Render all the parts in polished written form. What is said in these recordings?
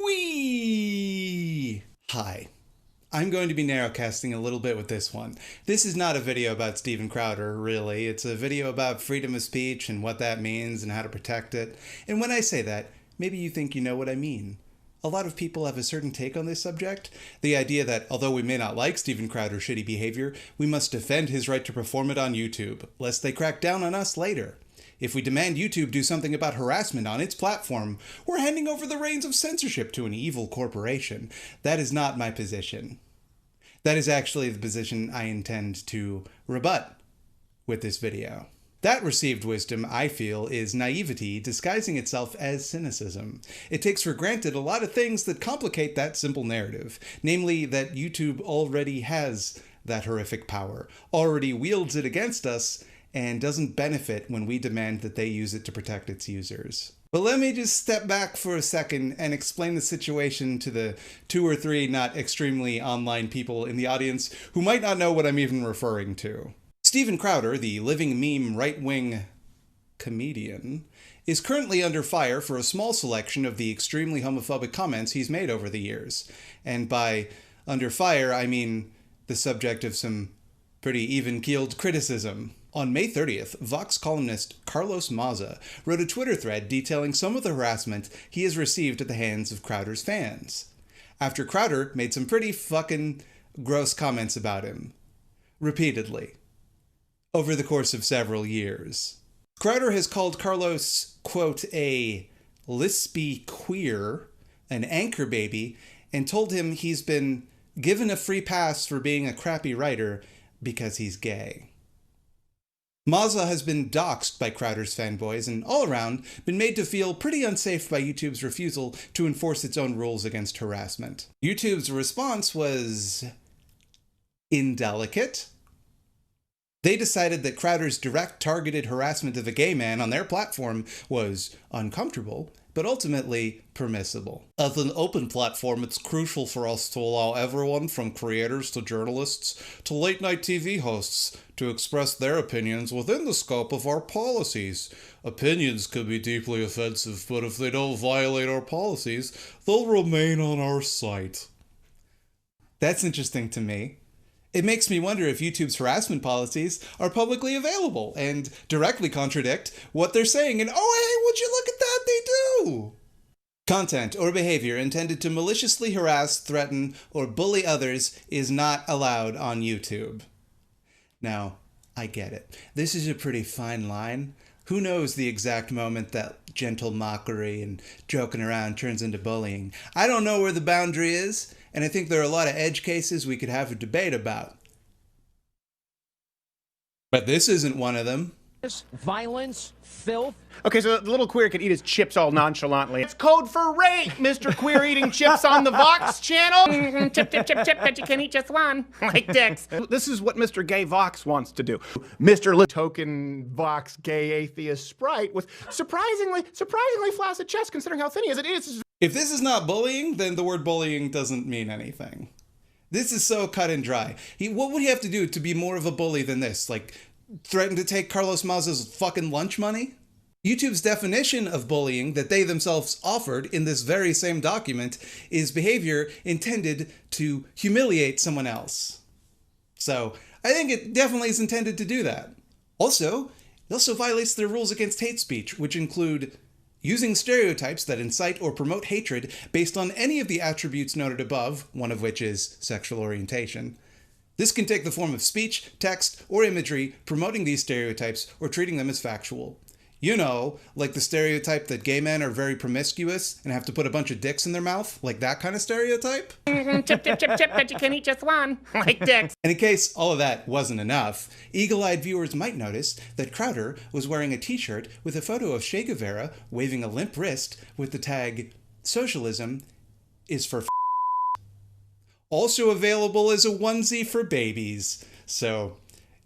Whee! Hi. I'm going to be narrowcasting a little bit with this one. This is not a video about Steven Crowder, really. It's a video about freedom of speech and what that means and how to protect it. And when I say that, maybe you think you know what I mean. A lot of people have a certain take on this subject. The idea that, although we may not like Steven Crowder's shitty behavior, we must defend his right to perform it on YouTube, lest they crack down on us later. If we demand YouTube do something about harassment on its platform, we're handing over the reins of censorship to an evil corporation. That is not my position. That is actually the position I intend to rebut with this video. That received wisdom, I feel, is naivety disguising itself as cynicism. It takes for granted a lot of things that complicate that simple narrative, namely that YouTube already has that horrific power, already wields it against us, and doesn't benefit when we demand that they use it to protect its users. But let me just step back for a second and explain the situation to the 2 or 3 not extremely online people in the audience who might not know what I'm even referring to. Steven Crowder, the living meme right-wing comedian, is currently under fire for a small selection of the extremely homophobic comments he's made over the years. And by under fire, I mean the subject of some pretty even-keeled criticism. On May 30th, Vox columnist Carlos Maza wrote a Twitter thread detailing some of the harassment he has received at the hands of Crowder's fans, after Crowder made some pretty fucking gross comments about him, repeatedly, over the course of several years. Crowder has called Carlos, quote, a lispy queer, an anchor baby, and told him he's been given a free pass for being a crappy writer because he's gay. Maza has been doxxed by Crowder's fanboys and, all around, been made to feel pretty unsafe by YouTube's refusal to enforce its own rules against harassment. YouTube's response was indelicate. They decided that Crowder's direct targeted harassment of a gay man on their platform was uncomfortable, but ultimately permissible. As an open platform, it's crucial for us to allow everyone from creators to journalists to late-night TV hosts to express their opinions within the scope of our policies. Opinions could be deeply offensive, but if they don't violate our policies, they'll remain on our site. That's interesting to me. It makes me wonder if YouTube's harassment policies are publicly available and directly contradict what they're saying. And oh, hey, would you look at that? They do! Content or behavior intended to maliciously harass, threaten, or bully others is not allowed on YouTube. Now, I get it. This is a pretty fine line. Who knows the exact moment that gentle mockery and joking around turns into bullying? I don't know where the boundary is, and I think there are a lot of edge cases we could have a debate about. But this isn't one of them. Violence, filth. Okay, so the little queer could eat his chips all nonchalantly. It's code for rape, Mr. Queer eating chips on the Vox channel. Chip, chip, chip, chip, but you can eat just one, like dicks. This is what Mr. Gay Vox wants to do. Mr. Token Vox Gay Atheist Sprite with surprisingly flaccid chest considering how thin he is. It is. If this is not bullying, then the word bullying doesn't mean anything. This is so cut and dry. What would he have to do to be more of a bully than this? Like, threaten to take Carlos Maza's fucking lunch money? YouTube's definition of bullying that they themselves offered in this very same document is behavior intended to humiliate someone else. So I think it definitely is intended to do that. Also, it also violates their rules against hate speech, which include using stereotypes that incite or promote hatred based on any of the attributes noted above, one of which is sexual orientation. This can take the form of speech, text, or imagery promoting these stereotypes or treating them as factual. You know, like the stereotype that gay men are very promiscuous and have to put a bunch of dicks in their mouth, like that kind of stereotype? Chip, chip, chip, chip, but you can eat just one, like dicks. And in case all of that wasn't enough, eagle-eyed viewers might notice that Crowder was wearing a t-shirt with a photo of Che Guevara waving a limp wrist with the tag, "Socialism is for f***." Also available as a onesie for babies. So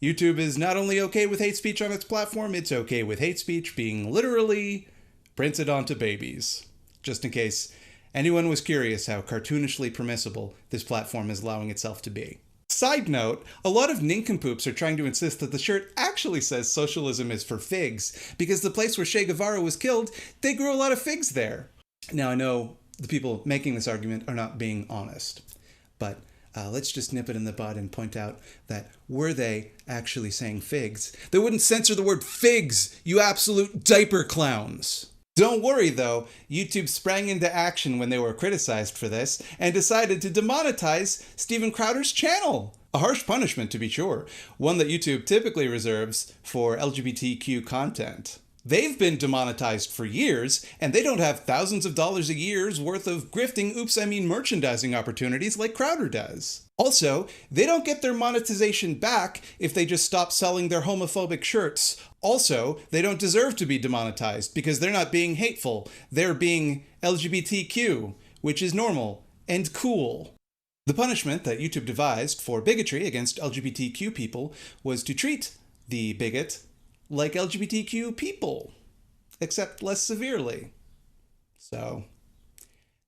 YouTube is not only okay with hate speech on its platform, it's okay with hate speech being literally printed onto babies. Just in case anyone was curious how cartoonishly permissible this platform is allowing itself to be. Side note, a lot of nincompoops are trying to insist that the shirt actually says socialism is for figs, because the place where Che Guevara was killed, they grew a lot of figs there. Now I know the people making this argument are not being honest. But let's just nip it in the bud and point out that were they actually saying figs, they wouldn't censor the word figs, you absolute diaper clowns. Don't worry though, YouTube sprang into action when they were criticized for this and decided to demonetize Steven Crowder's channel. A harsh punishment to be sure, one that YouTube typically reserves for LGBTQ content. They've been demonetized for years, and they don't have thousands of dollars a year's worth of grifting merchandising opportunities like Crowder does. Also, they don't get their monetization back if they just stop selling their homophobic shirts. Also, they don't deserve to be demonetized because they're not being hateful. They're being LGBTQ, which is normal and cool. The punishment that YouTube devised for bigotry against LGBTQ people was to treat the bigot like LGBTQ people, except less severely. So,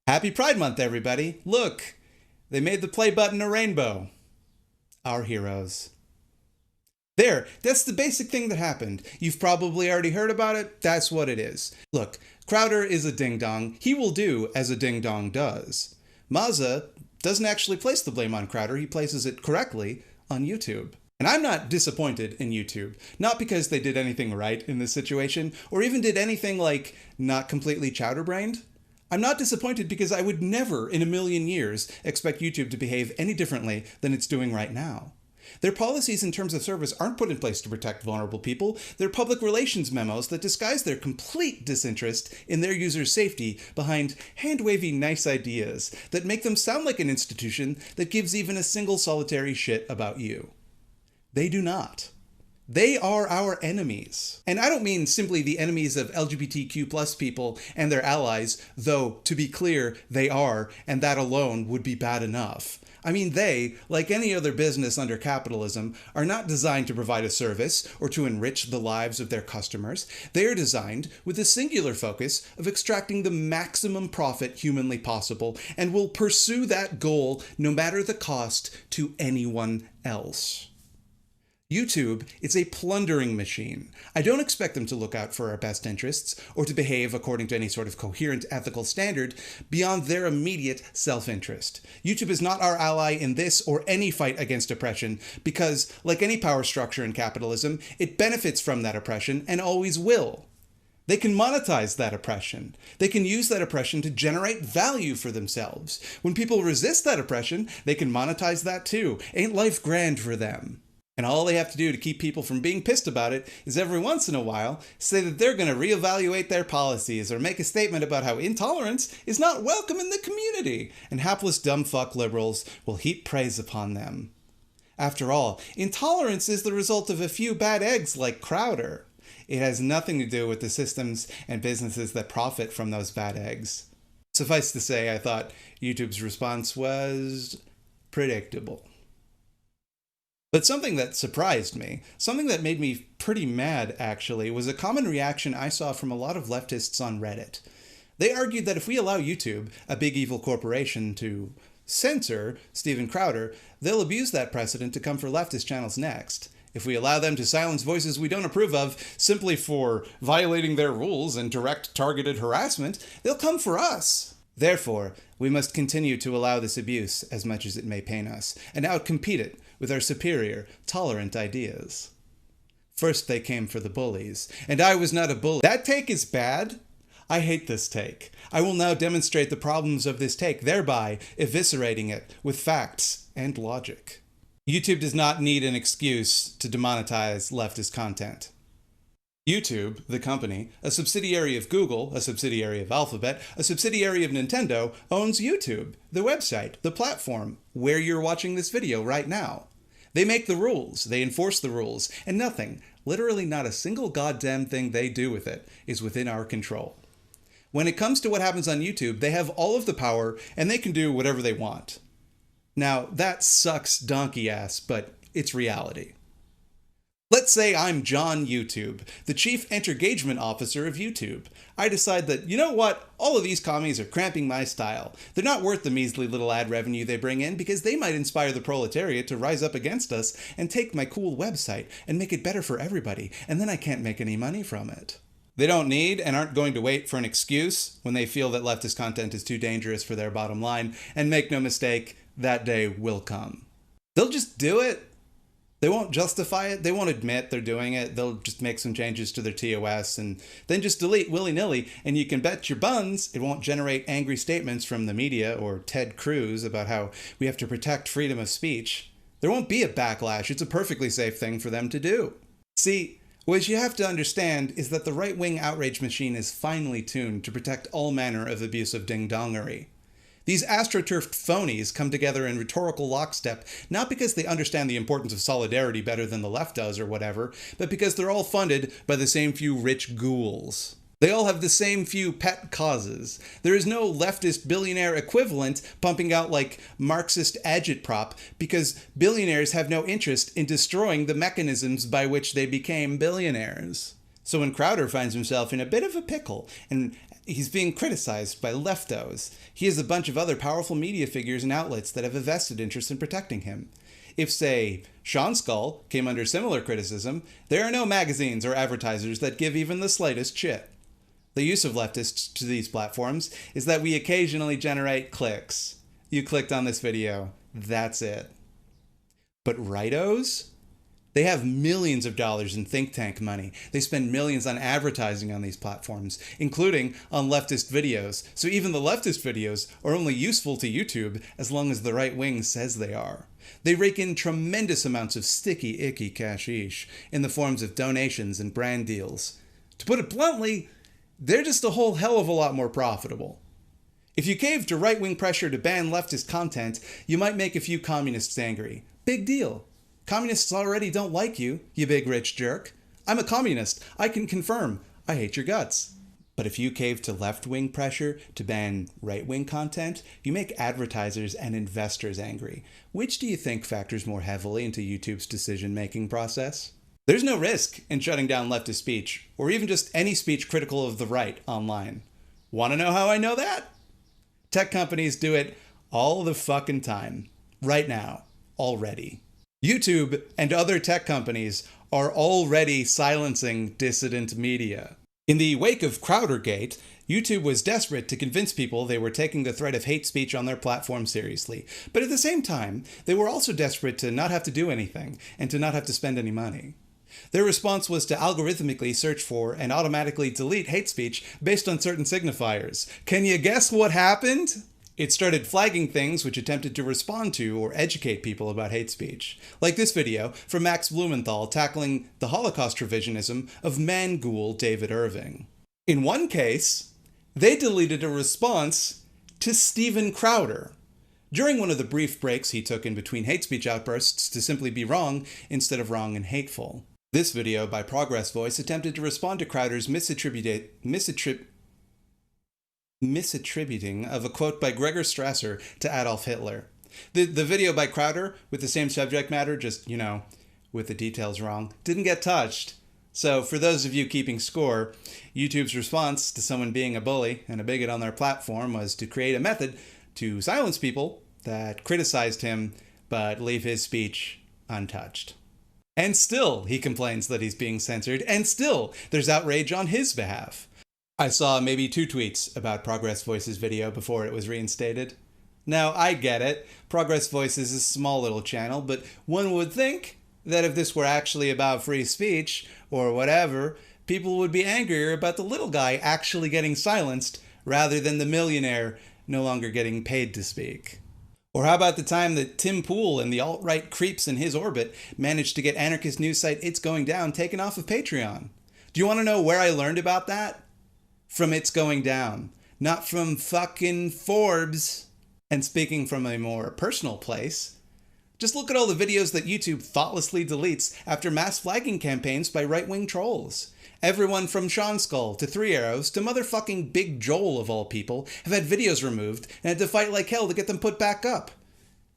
happy Pride Month, everybody. Look, they made the play button a rainbow. Our heroes. There, that's the basic thing that happened. You've probably already heard about it. That's what it is. Look, Crowder is a ding-dong. He will do as a ding-dong does. Mazza doesn't actually place the blame on Crowder. He places it correctly on YouTube. And I'm not disappointed in YouTube, not because they did anything right in this situation, or even did anything like not completely chowder-brained. I'm not disappointed because I would never in a million years expect YouTube to behave any differently than it's doing right now. Their policies in terms of service aren't put in place to protect vulnerable people. They're public relations memos that disguise their complete disinterest in their users' safety behind hand-wavy nice ideas that make them sound like an institution that gives even a single solitary shit about you. They do not. They are our enemies. And I don't mean simply the enemies of LGBTQ+ people and their allies, though, to be clear, they are, and that alone would be bad enough. I mean they, like any other business under capitalism, are not designed to provide a service or to enrich the lives of their customers. They are designed with a singular focus of extracting the maximum profit humanly possible and will pursue that goal no matter the cost to anyone else. YouTube is a plundering machine. I don't expect them to look out for our best interests or to behave according to any sort of coherent ethical standard beyond their immediate self-interest. YouTube is not our ally in this or any fight against oppression because, like any power structure in capitalism, it benefits from that oppression and always will. They can monetize that oppression. They can use that oppression to generate value for themselves. When people resist that oppression, they can monetize that too. Ain't life grand for them? And all they have to do to keep people from being pissed about it is every once in a while say that they're going to reevaluate their policies or make a statement about how intolerance is not welcome in the community, and hapless dumb fuck liberals will heap praise upon them. After all, intolerance is the result of a few bad eggs like Crowder. It has nothing to do with the systems and businesses that profit from those bad eggs. Suffice to say, I thought YouTube's response was predictable. But something that surprised me, something that made me pretty mad actually, was a common reaction I saw from a lot of leftists on Reddit. They argued that if we allow YouTube, a big evil corporation, to censor Steven Crowder, they'll abuse that precedent to come for leftist channels next. If we allow them to silence voices we don't approve of simply for violating their rules and direct targeted harassment, they'll come for us. Therefore, we must continue to allow this abuse as much as it may pain us, and outcompete it with our superior, tolerant ideas. First they came for the bullies, and I was not a bully. That take is bad. I hate this take. I will now demonstrate the problems of this take, thereby eviscerating it with facts and logic. YouTube does not need an excuse to demonetize leftist content. YouTube, the company, a subsidiary of Google, a subsidiary of Alphabet, a subsidiary of Nintendo, owns YouTube, the website, the platform, where you're watching this video right now. They make the rules, they enforce the rules, and nothing, literally not a single goddamn thing they do with it, is within our control. When it comes to what happens on YouTube, they have all of the power, and they can do whatever they want. Now, that sucks donkey ass, but it's reality. Let's say I'm John YouTube, the Chief Entergagement Officer of YouTube. I decide that, you know what, all of these commies are cramping my style. They're not worth the measly little ad revenue they bring in because they might inspire the proletariat to rise up against us and take my cool website and make it better for everybody, and then I can't make any money from it. They don't need and aren't going to wait for an excuse when they feel that leftist content is too dangerous for their bottom line. And make no mistake, that day will come. They'll just do it. They won't justify it. They won't admit they're doing it. They'll just make some changes to their TOS and then just delete willy-nilly. And you can bet your buns it won't generate angry statements from the media or Ted Cruz about how we have to protect freedom of speech. There won't be a backlash. It's a perfectly safe thing for them to do. See, what you have to understand is that the right-wing outrage machine is finely tuned to protect all manner of abusive ding-dongery. These astroturfed phonies come together in rhetorical lockstep, not because they understand the importance of solidarity better than the left does or whatever, but because they're all funded by the same few rich ghouls. They all have the same few pet causes. There is no leftist billionaire equivalent pumping out like Marxist agitprop because billionaires have no interest in destroying the mechanisms by which they became billionaires. So when Crowder finds himself in a bit of a pickle and he's being criticized by leftos, he has a bunch of other powerful media figures and outlets that have a vested interest in protecting him. If, say, Sean Skull came under similar criticism, there are no magazines or advertisers that give even the slightest shit. The use of leftists to these platforms is that we occasionally generate clicks. You clicked on this video, that's it. But rightos? They have millions of dollars in think tank money. They spend millions on advertising on these platforms, including on leftist videos. So even the leftist videos are only useful to YouTube as long as the right wing says they are. They rake in tremendous amounts of sticky, icky cashish in the forms of donations and brand deals. To put it bluntly, they're just a whole hell of a lot more profitable. If you cave to right-wing pressure to ban leftist content, you might make a few communists angry. Big deal. Communists already don't like you, you big rich jerk. I'm a communist. I can confirm. I hate your guts. But if you cave to left-wing pressure to ban right-wing content, you make advertisers and investors angry. Which do you think factors more heavily into YouTube's decision-making process? There's no risk in shutting down leftist speech, or even just any speech critical of the right online. Want to know how I know that? Tech companies do it all the fucking time. Right now. Already. YouTube and other tech companies are already silencing dissident media. In the wake of Crowdergate, YouTube was desperate to convince people they were taking the threat of hate speech on their platform seriously. But at the same time, they were also desperate to not have to do anything and to not have to spend any money. Their response was to algorithmically search for and automatically delete hate speech based on certain signifiers. Can you guess what happened? It started flagging things which attempted to respond to or educate people about hate speech, like this video from Max Blumenthal tackling the Holocaust revisionism of man-ghoul David Irving. In one case, they deleted a response to Steven Crowder during one of the brief breaks he took in between hate speech outbursts to simply be wrong instead of wrong and hateful. This video by Progress Voice attempted to respond to Crowder's misattributing of a quote by Gregor Strasser to Adolf Hitler. The video by Crowder, with the same subject matter, just, with the details wrong, didn't get touched. So for those of you keeping score, YouTube's response to someone being a bully and a bigot on their platform was to create a method to silence people that criticized him but leave his speech untouched. And still, he complains that he's being censored, and still, there's outrage on his behalf. I saw maybe 2 tweets about Progress Voice's video before it was reinstated. Now, I get it. Progress Voice is a small little channel, but one would think that if this were actually about free speech, or whatever, people would be angrier about the little guy actually getting silenced, rather than the millionaire no longer getting paid to speak. Or how about the time that Tim Pool and the alt-right creeps in his orbit managed to get anarchist news site It's Going Down taken off of Patreon? Do you want to know where I learned about that? From It's Going Down, not from fucking Forbes. And speaking from a more personal place, just look at all the videos that YouTube thoughtlessly deletes after mass flagging campaigns by right-wing trolls. Everyone from Sean Skull to Three Arrows to motherfucking Big Joel of all people have had videos removed and had to fight like hell to get them put back up.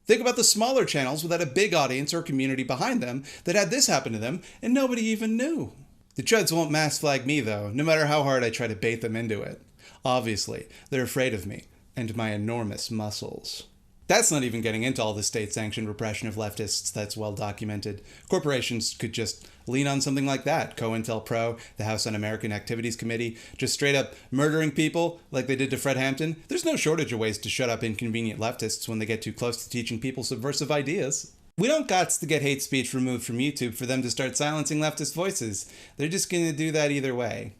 Think about the smaller channels without a big audience or community behind them that had this happen to them and nobody even knew. The chuds won't mass flag me though, no matter how hard I try to bait them into it. Obviously, they're afraid of me and my enormous muscles. That's not even getting into all the state-sanctioned repression of leftists that's well documented. Corporations could just lean on something like that. COINTELPRO, the House Un-American Activities Committee, just straight up murdering people like they did to Fred Hampton. There's no shortage of ways to shut up inconvenient leftists when they get too close to teaching people subversive ideas. We don't gots to get hate speech removed from YouTube for them to start silencing leftist voices. They're just going to do that either way.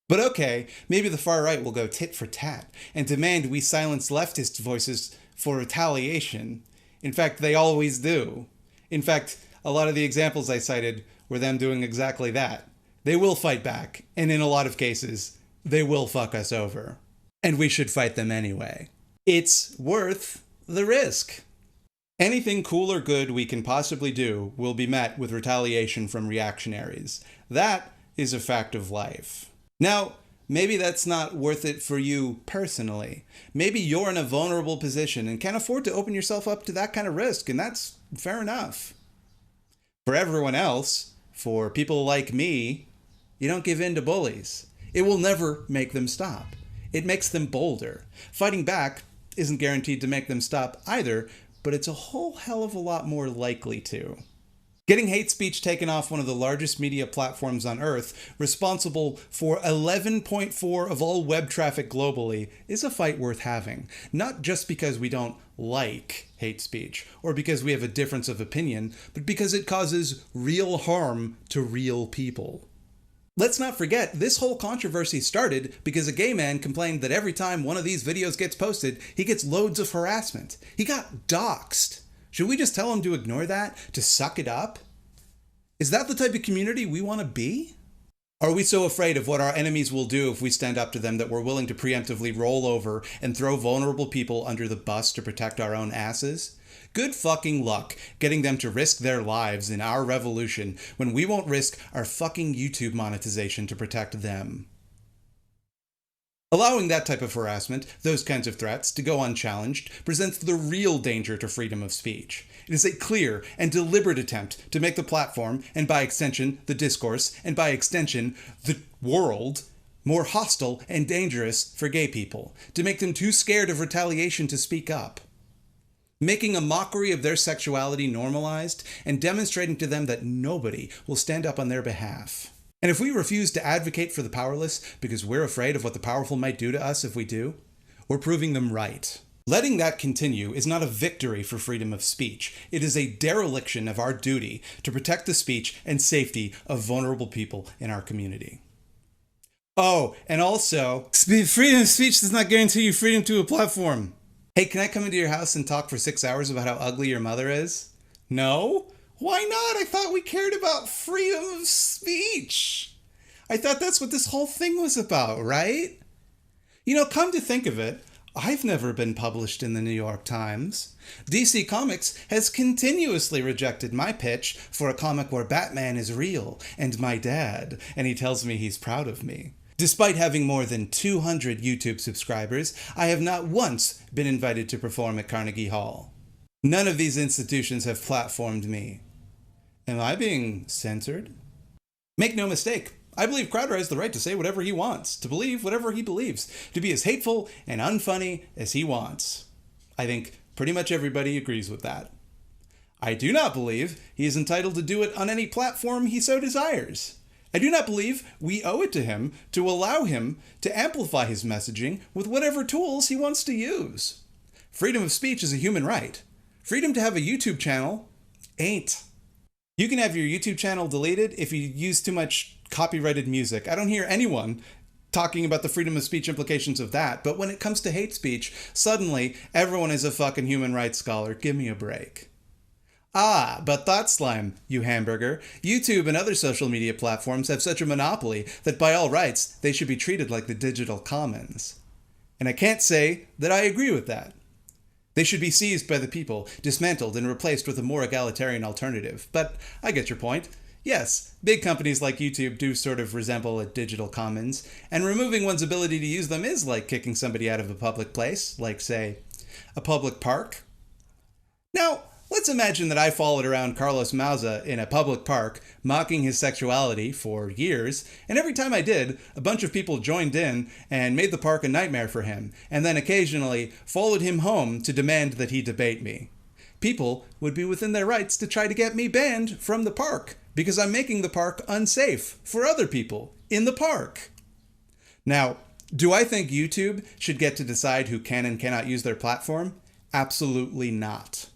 But okay, maybe the far right will go tit for tat and demand we silence leftist voices for retaliation. In fact, they always do. In fact, a lot of the examples I cited were them doing exactly that. They will fight back, and in a lot of cases, they will fuck us over. And we should fight them anyway. It's worth the risk. Anything cool or good we can possibly do will be met with retaliation from reactionaries. That is a fact of life. Now, maybe that's not worth it for you personally. Maybe you're in a vulnerable position and can't afford to open yourself up to that kind of risk, and that's fair enough. For everyone else, for people like me, you don't give in to bullies. It will never make them stop. It makes them bolder. Fighting back isn't guaranteed to make them stop either, but it's a whole hell of a lot more likely to. Getting hate speech taken off one of the largest media platforms on Earth, responsible for 11.4% of all web traffic globally, is a fight worth having. Not just because we don't like hate speech, or because we have a difference of opinion, but because it causes real harm to real people. Let's not forget, this whole controversy started because a gay man complained that every time one of these videos gets posted, he gets loads of harassment. He got doxxed. Should we just tell him to ignore that? To suck it up? Is that the type of community we want to be? Are we so afraid of what our enemies will do if we stand up to them that we're willing to preemptively roll over and throw vulnerable people under the bus to protect our own asses? Good fucking luck getting them to risk their lives in our revolution when we won't risk our fucking YouTube monetization to protect them. Allowing that type of harassment, those kinds of threats, to go unchallenged presents the real danger to freedom of speech. It is a clear and deliberate attempt to make the platform, and by extension, the discourse, and by extension, the world, more hostile and dangerous for gay people, to make them too scared of retaliation to speak up. Making a mockery of their sexuality normalized, and demonstrating to them that nobody will stand up on their behalf. And if we refuse to advocate for the powerless because we're afraid of what the powerful might do to us if we do, we're proving them right. Letting that continue is not a victory for freedom of speech. It is a dereliction of our duty to protect the speech and safety of vulnerable people in our community. Oh, and also, freedom of speech does not guarantee you freedom to a platform. Hey, can I come into your house and talk for 6 hours about how ugly your mother is? No? Why not? I thought we cared about freedom of speech. I thought that's what this whole thing was about, right? You know, come to think of it, I've never been published in the New York Times. DC Comics has continuously rejected my pitch for a comic where Batman is real and my dad, and he tells me he's proud of me. Despite having more than 200 YouTube subscribers, I have not once been invited to perform at Carnegie Hall. None of these institutions have platformed me. Am I being censored? Make no mistake, I believe Crowder has the right to say whatever he wants, to believe whatever he believes, to be as hateful and unfunny as he wants. I think pretty much everybody agrees with that. I do not believe he is entitled to do it on any platform he so desires. I do not believe we owe it to him to allow him to amplify his messaging with whatever tools he wants to use. Freedom of speech is a human right. Freedom to have a YouTube channel ain't. You can have your YouTube channel deleted if you use too much copyrighted music. I don't hear anyone talking about the freedom of speech implications of that, but when it comes to hate speech, suddenly everyone is a fucking human rights scholar. Give me a break. Ah, but ThoughtSlime, you hamburger. YouTube and other social media platforms have such a monopoly that by all rights, they should be treated like the digital commons. And I can't say that I agree with that. They should be seized by the people, dismantled, and replaced with a more egalitarian alternative. But I get your point. Yes, big companies like YouTube do sort of resemble a digital commons, and removing one's ability to use them is like kicking somebody out of a public place, like, say, a public park. Now, Let's imagine that I followed around Carlos Mauza in a public park, mocking his sexuality for years, and every time I did, a bunch of people joined in and made the park a nightmare for him, and then occasionally followed him home to demand that he debate me. People would be within their rights to try to get me banned from the park, because I'm making the park unsafe for other people in the park. Now, do I think YouTube should get to decide who can and cannot use their platform? Absolutely not.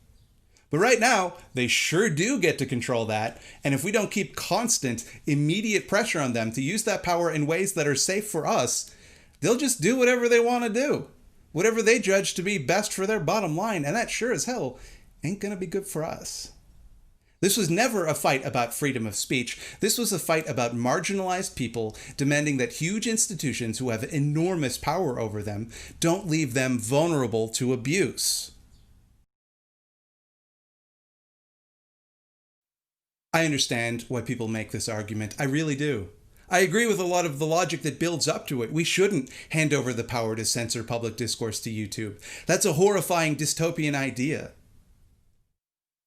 But right now, they sure do get to control that, and if we don't keep constant, immediate pressure on them to use that power in ways that are safe for us, they'll just do whatever they want to do. Whatever they judge to be best for their bottom line, and that sure as hell ain't gonna be good for us. This was never a fight about freedom of speech. This was a fight about marginalized people demanding that huge institutions who have enormous power over them don't leave them vulnerable to abuse. I understand why people make this argument. I really do. I agree with a lot of the logic that builds up to it. We shouldn't hand over the power to censor public discourse to YouTube. That's a horrifying dystopian idea.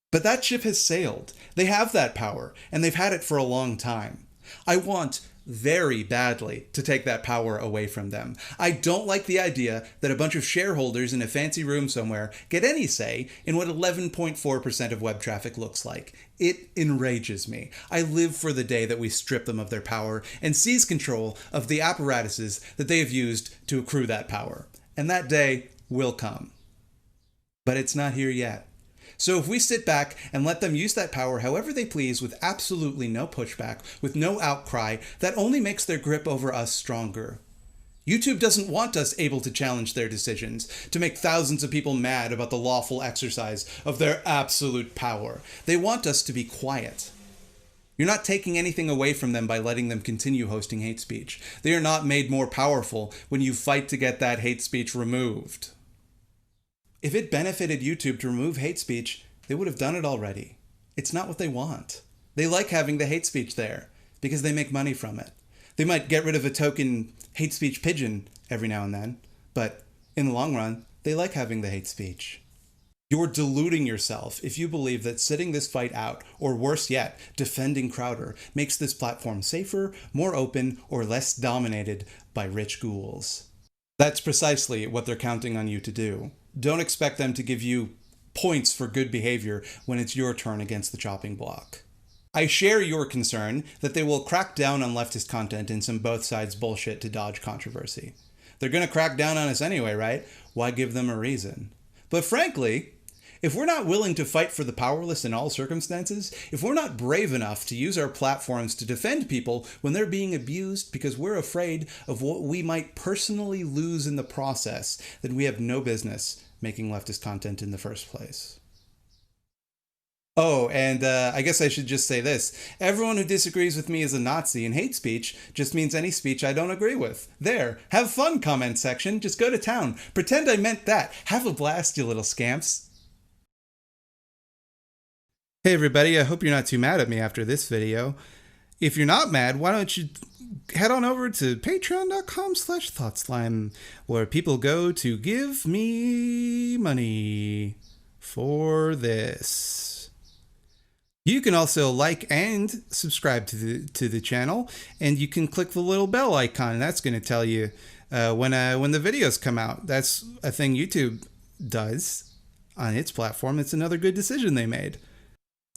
But that ship has sailed. They have that power, and they've had it for a long time. I want very badly to take that power away from them. I don't like the idea that a bunch of shareholders in a fancy room somewhere get any say in what 11.4% of web traffic looks like. It enrages me. I live for the day that we strip them of their power and seize control of the apparatuses that they have used to accrue that power. And that day will come. But it's not here yet. So if we sit back and let them use that power however they please with absolutely no pushback, with no outcry, that only makes their grip over us stronger. YouTube doesn't want us able to challenge their decisions, to make thousands of people mad about the lawful exercise of their absolute power. They want us to be quiet. You're not taking anything away from them by letting them continue hosting hate speech. They are not made more powerful when you fight to get that hate speech removed. If it benefited YouTube to remove hate speech, they would have done it already. It's not what they want. They like having the hate speech there because they make money from it. They might get rid of a token hate speech pigeon every now and then, but in the long run, they like having the hate speech. You're deluding yourself if you believe that sitting this fight out, or worse yet, defending Crowder, makes this platform safer, more open, or less dominated by rich ghouls. That's precisely what they're counting on you to do. Don't expect them to give you points for good behavior when it's your turn against the chopping block. I share your concern that they will crack down on leftist content and some both sides bullshit to dodge controversy. They're going to crack down on us anyway, right? Why give them a reason? But frankly, if we're not willing to fight for the powerless in all circumstances, if we're not brave enough to use our platforms to defend people when they're being abused because we're afraid of what we might personally lose in the process, then we have no business making leftist content in the first place. Oh, and I guess I should just say this. Everyone who disagrees with me is a Nazi, and hate speech just means any speech I don't agree with. There. Have fun, comment section. Just go to town. Pretend I meant that. Have a blast, you little scamps. Hey everybody, I hope you're not too mad at me after this video. If you're not mad, why don't you head on over to patreon.com/ThoughtSlime, where people go to give me money for this. You can also like and subscribe to the channel, and you can click the little bell icon. That's going to tell you when the videos come out. That's a thing YouTube does on its platform. It's another good decision they made.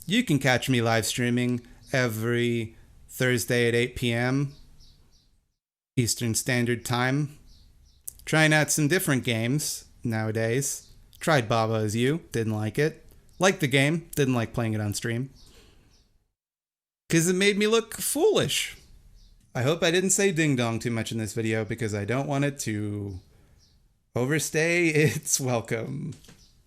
You can catch me live streaming every Thursday at 8 p.m. Eastern Standard Time. Trying out some different games nowadays. Tried Baba Is You, didn't like it. Liked the game, didn't like playing it on stream. Because it made me look foolish. I hope I didn't say ding dong too much in this video because I don't want it to overstay its welcome.